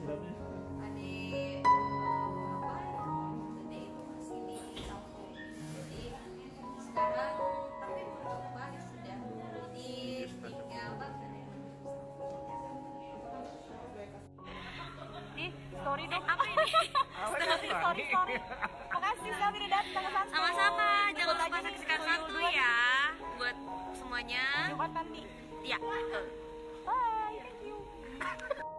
sebenarnya. Adik apa gede itu masih di Salto. Jadi sekarang tapi berubah sudah. Jadi tinggal banget. Nih, story dong. Apa ini? Story. Makasih sekali udah datang ke Santo. Sama-sama, jangan Ikut lupa aja nih, saksikan tuyul satu dua nih. ya buat semuanya. Jumat nanti. Ya, betul. Bye, thank you.